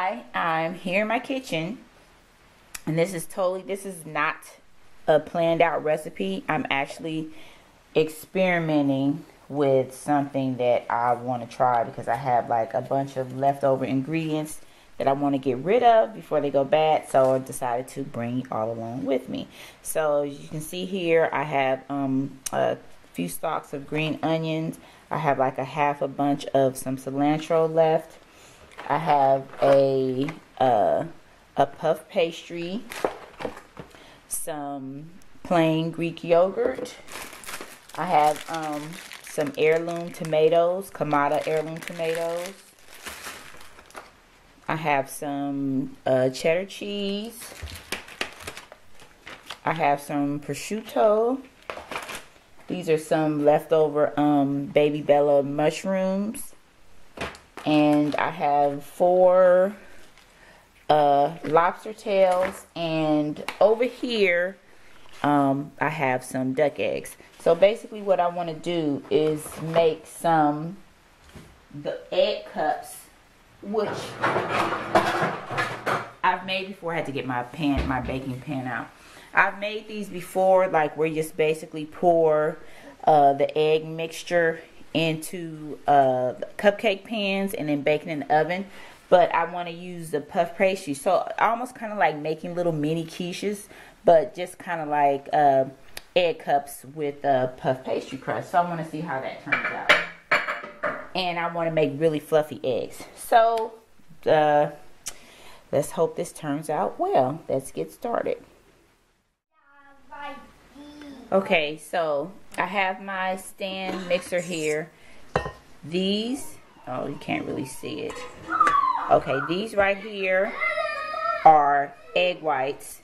Hi, I'm here in my kitchen, and this is not a planned out recipe. I'm actually experimenting with something that I want to try because I have like a bunch of leftover ingredients that I want to get rid of before they go bad, so I decided to bring you all along with me. So as you can see here, I have a few stalks of green onions. I have like a bunch of some cilantro left. I have a puff pastry, some plain Greek yogurt. I have some heirloom tomatoes, Kamada heirloom tomatoes. I have some cheddar cheese. I have some prosciutto. These are some leftover baby Bella mushrooms. And I have 4 lobster tails, and over here I have some duck eggs. So basically what I want to do is make the egg cups, which I've made before. I had to get my baking pan out. I've made these before, like where you just basically pour the egg mixture into cupcake pans and then bake it in the oven. But I want to use the puff pastry, so almost kind of like making little mini quiches, but just kind of like egg cups with puff pastry crust. So I want to see how that turns out, and I want to make really fluffy eggs. So let's hope this turns out well. Let's get started. Okay, so I have my stand mixer here. These, oh, you can't really see it. Okay, these right here are egg whites.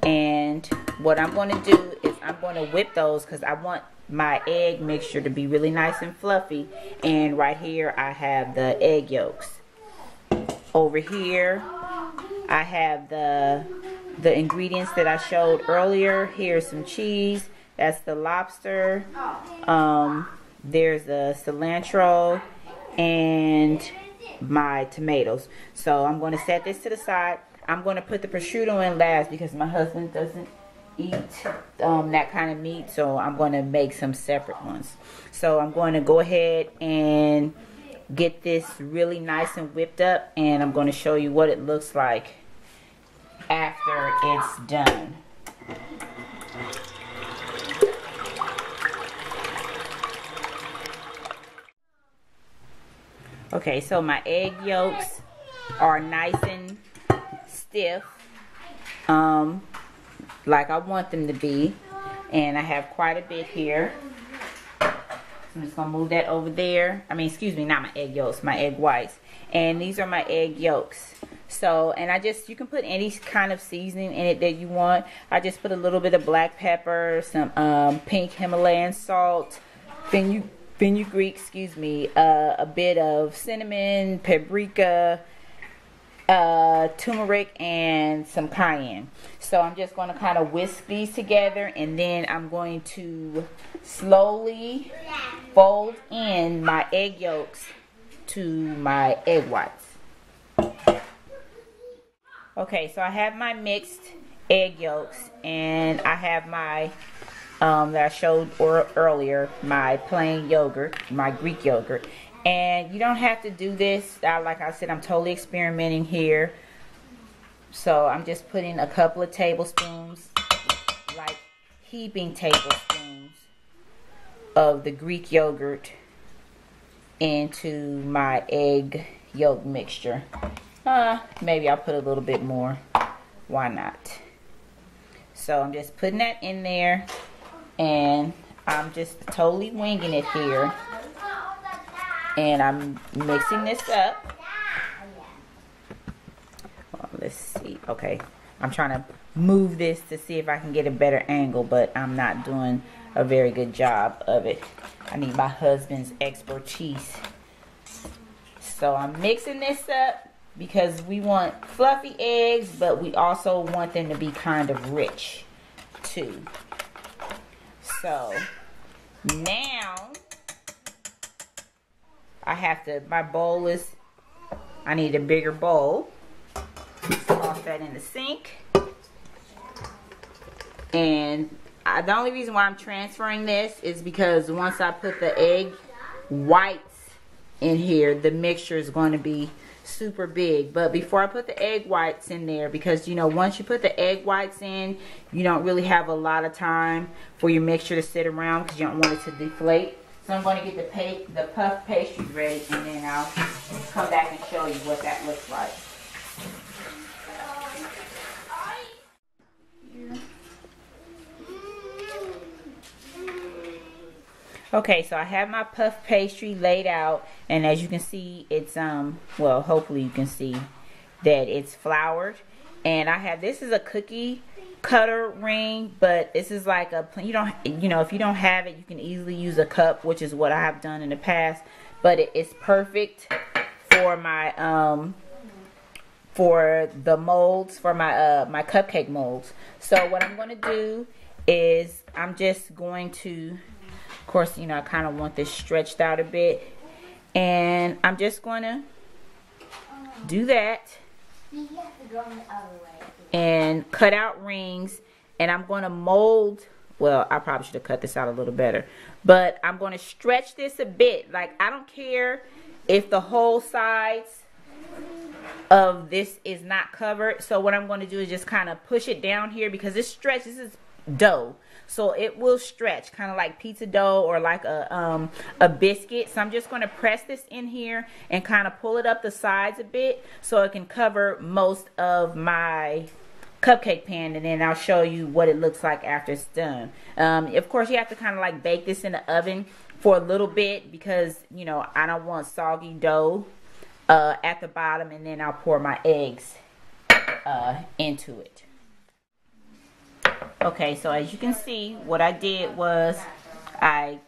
And what I'm going to do is I'm going to whip those because I want my egg mixture to be really nice and fluffy. And right here I have the egg yolks. Over here I have the ingredients that I showed earlier. Here's some cheese. That's the lobster. There's the cilantro and my tomatoes. So I'm going to set this to the side. I'm going to put the prosciutto in last because my husband doesn't eat that kind of meat. So I'm going to make some separate ones. So I'm going to go ahead and get this really nice and whipped up. And I'm going to show you what it looks like after it's done. Okay, so my egg yolks are nice and stiff, like I want them to be, and I have quite a bit here. I'm just gonna move that over there. I mean, excuse me, not my egg yolks, my egg whites. And these are my egg yolks. So, and you can put any kind of seasoning in it that you want. I just put a little bit of black pepper, some pink Himalayan salt, fenugreek, excuse me, a bit of cinnamon, paprika, turmeric, and some cayenne. So I'm just going to kind of whisk these together, and then I'm going to slowly fold in my egg yolks to my egg whites. Okay, so I have my mixed egg yolks, and I have my that I showed earlier, my plain yogurt, my Greek yogurt. And you don't have to do this. Like I said, I'm totally experimenting here. So I'm just putting a couple of tablespoons, like heaping tablespoons of the Greek yogurt into my egg yolk mixture. Maybe I'll put a little bit more. Why not? So I'm just putting that in there. And I'm just totally winging it here. And I'm mixing this up. Well, let's see. Okay. I'm trying to move this to see if I can get a better angle, but I'm not doing a very good job of it. I need my husband's expertise. So I'm mixing this up because we want fluffy eggs, but we also want them to be kind of rich too. So now I need a bigger bowl. toss that in the sink. And the only reason why I'm transferring this is because once I put the egg whites in here, the mixture is going to be super big. But before I put the egg whites in there, because you know, once you put the egg whites in, you don't really have a lot of time for your mixture to sit around because you don't want it to deflate. So I'm going to get the puff pastry ready, and then I'll come back and show you what that looks like. Okay, so I have my puff pastry laid out, and as you can see, it's well, hopefully you can see that it's floured. And I have, this is a cookie cutter ring, but this is like a, you know, if you don't have it, you can easily use a cup, which is what I have done in the past. But it's perfect for my for the molds, for my my cupcake molds. So what I'm going to do is I'm just going to, of course, you know, I kind of want this stretched out a bit, and I'm just going to do that and cut out rings, and I'm going to mold. Well, I probably should have cut this out a little better, but I'm going to stretch this a bit. Like, I don't care if the whole sides of this is not covered. So what I'm going to do is just kind of push it down here, because this is dough, so it will stretch kind of like pizza dough or like a biscuit. So I'm just going to press this in here and kind of pull it up the sides a bit so it can cover most of my cupcake pan, and then I'll show you what it looks like after it's done. Of course, you have to kind of like bake this in the oven for a little bit, because you know, I don't want soggy dough at the bottom, and then I'll pour my eggs into it. Okay, so as you can see, what I did was I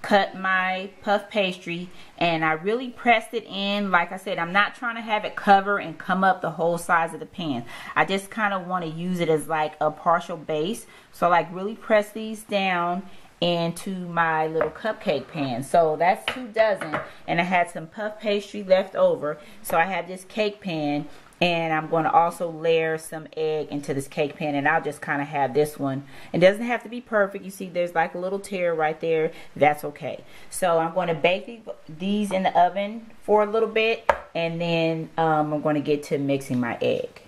cut my puff pastry and I really pressed it in. Like I said, I'm not trying to have it cover and come up the whole size of the pan. I just kind of want to use it as like a partial base. So like really press these down into my little cupcake pan. So that's 2 dozen, and I had some puff pastry left over, so I have this cake pan, and I'm going to also layer some egg into this cake pan, and I'll just kind of have this one. It doesn't have to be perfect. You see there's like a little tear right there. That's okay. So I'm going to bake these in the oven for a little bit, and then I'm going to get to mixing my egg.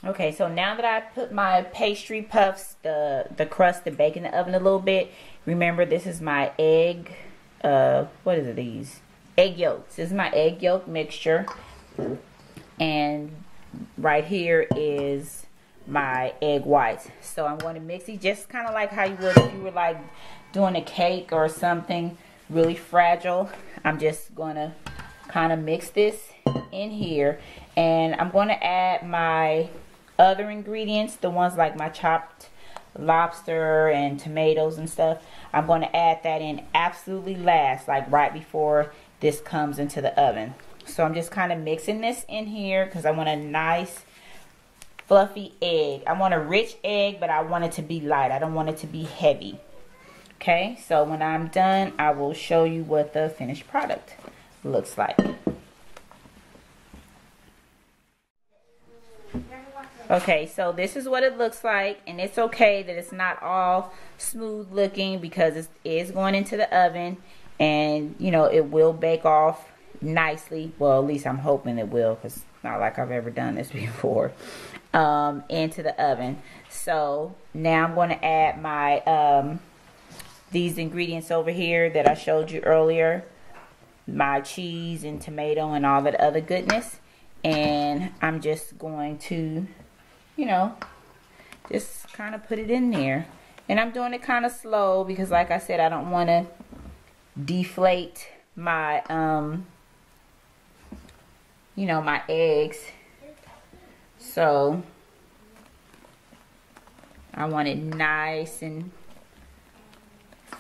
Okay, so now that I put my pastry puffs, the crust, to bake in the oven a little bit, remember this is my egg, what are these? Egg yolks. This is my egg yolk mixture. And right here is my egg whites. So I'm going to mix it just kind of like how you would if you were like doing a cake or something really fragile. I'm just going to kind of mix this in here, and I'm going to add my other ingredients, the ones like my chopped lobster and tomatoes and stuff. I'm going to add that in absolutely last, like right before this comes into the oven. So I'm just kind of mixing this in here because I want a nice fluffy egg. I want a rich egg, but I want it to be light. I don't want it to be heavy. Okay, so when I'm done, I will show you what the finished product looks like. Okay, so this is what it looks like, and it's okay that it's not all smooth looking because it is going into the oven, and you know, it will bake off nicely. Well, at least I'm hoping it will, because it's not like I've ever done this before. Into the oven. So now I'm going to add my these ingredients over here that I showed you earlier, my cheese and tomato and all that other goodness, and I'm just going to, you know, just kind of put it in there. And I'm doing it kind of slow because, like I said, I don't want to deflate my you know, my eggs. So I want it nice and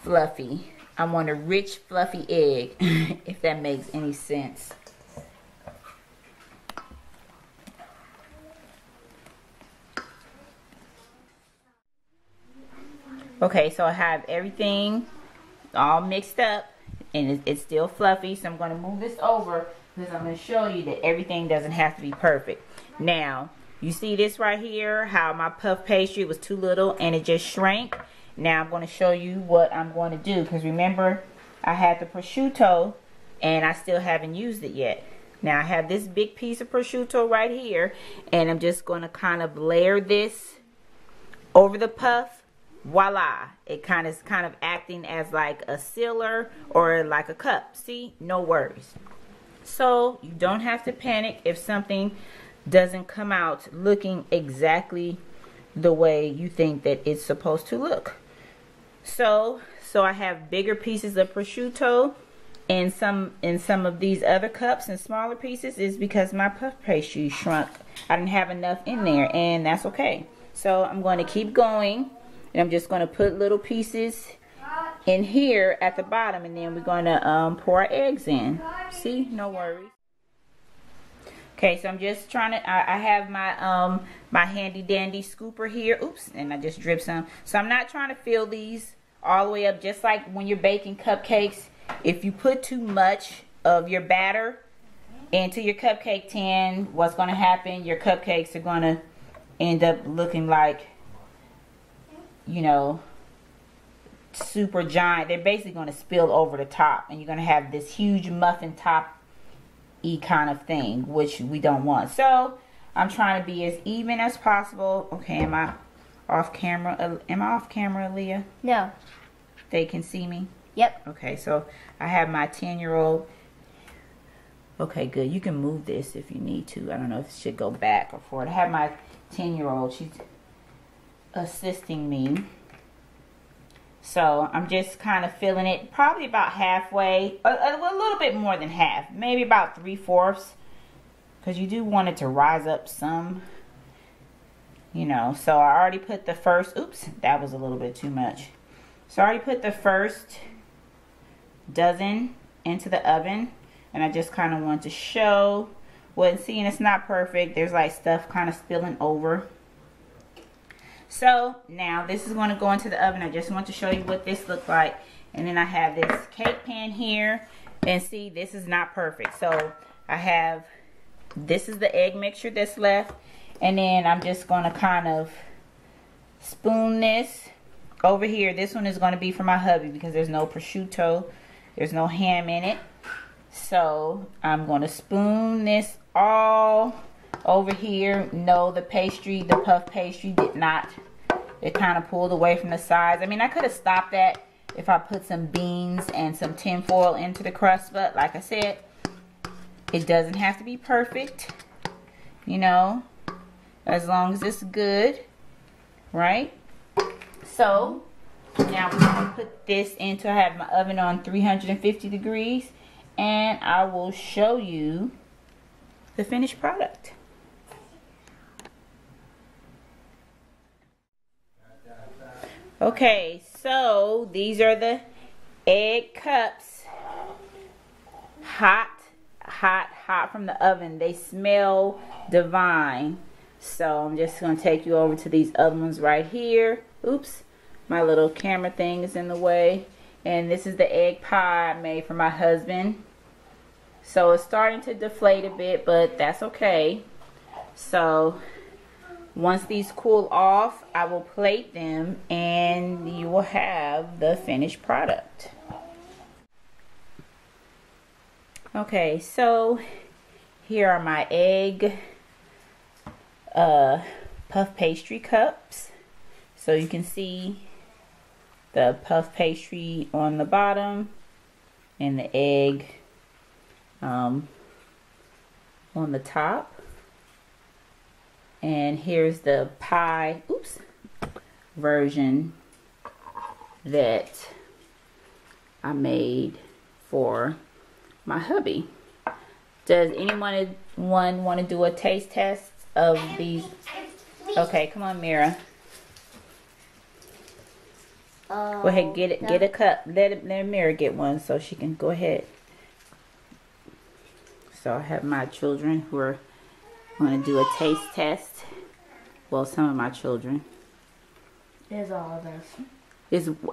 fluffy. I want a rich fluffy egg, if that makes any sense. Okay, so I have everything all mixed up, and it's still fluffy, so I'm going to move this over because I'm going to show you that everything doesn't have to be perfect. Now, you see this right here, how my puff pastry was too little and it just shrank. Now I'm going to show you what I'm going to do, because remember I had the prosciutto and I still haven't used it yet. Now I have this big piece of prosciutto right here, and I'm just going to kind of layer this over the puff. Voila, it kind of acting as like a sealer or like a cup. See, no worries. So you don't have to panic if something doesn't come out looking exactly the way you think that it's supposed to look. So I have bigger pieces of prosciutto in some of these other cups, and smaller pieces is because my puff pastry shrunk. I didn't have enough in there, and that's okay. So I'm going to keep going, and I'm just going to put little pieces in here at the bottom, and then we're going to pour our eggs in. See, no worries. Okay, so I'm just trying to, I have my my handy dandy scooper here. Oops, and I just dripped some. So I'm not trying to fill these all the way up. Just like when you're baking cupcakes, if you put too much of your batter into your cupcake tin, what's going to happen? Your cupcakes are going to end up looking like, you know, super giant. They're basically going to spill over the top, and you're going to have this huge muffin top kind of thing, which we don't want. So I'm trying to be as even as possible. Okay, am I off camera? Am I off camera, Leah? No. They can see me? Yep. Okay, so I have my 10-year-old. Okay, good. You can move this if you need to. I don't know if it should go back or forward. I have my 10-year-old. She's assisting me. So I'm just kind of filling it probably about halfway, a little bit more than half, maybe about 3/4, because you do want it to rise up some, you know. So I already put the first, oops, that was a little bit too much. So I already put the first dozen into the oven, and I just kind of want to show what, seeing it's not perfect, there's like stuff kind of spilling over. So now this is going to go into the oven. I just want to show you what this looks like. And then I have this cake pan here. And see, this is not perfect. So I have, this is the egg mixture that's left. And then I'm just going to kind of spoon this over here. This one is going to be for my hubby because there's no prosciutto. There's no ham in it. So I'm going to spoon this all over here. No, the pastry, the puff pastry did not. It kind of pulled away from the sides. I mean, I could have stopped that if I put some beans and some tin foil into the crust, but like I said, it doesn't have to be perfect, you know, as long as it's good, right? So now we're going to put this into, I have my oven on 350 degrees, and I will show you the finished product. Okay, so these are the egg cups. Hot, hot, hot from the oven. They smell divine. So I'm just going to take you over to these other ones right here. Oops, my little camera thing is in the way. And this is the egg pie I made for my husband. So it's starting to deflate a bit, but that's okay. So once these cool off, I will plate them and you will have the finished product. Okay, so here are my egg puff pastry cups. So you can see the puff pastry on the bottom and the egg on the top. And here's the pie, oops, version that I made for my hubby. Does anyone want to do a taste test of these? Okay, come on, Mira. Go ahead, get a cup. Let Mira get one so she can go ahead. So I have my children who are going to do a taste test. Well, some of my children. There's all of us.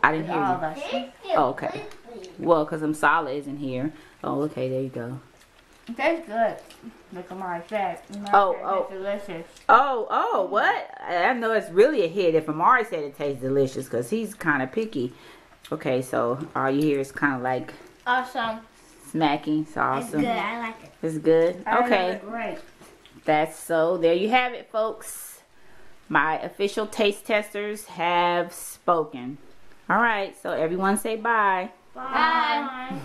I didn't hear you. All of us. Oh, okay. Well, because Msala isn't here. Oh, okay, there you go. It tastes good. Like Amari said. Oh. It's delicious. Oh, what? I know it's really a hit if Amari said it tastes delicious because he's kind of picky. Okay, so all you hear is kind of like Awesome. smacking. It's awesome. It's good. I like it. It's good? Okay. Great. That's so. There you have it, folks. My official taste testers have spoken. All right, so everyone say bye. Bye.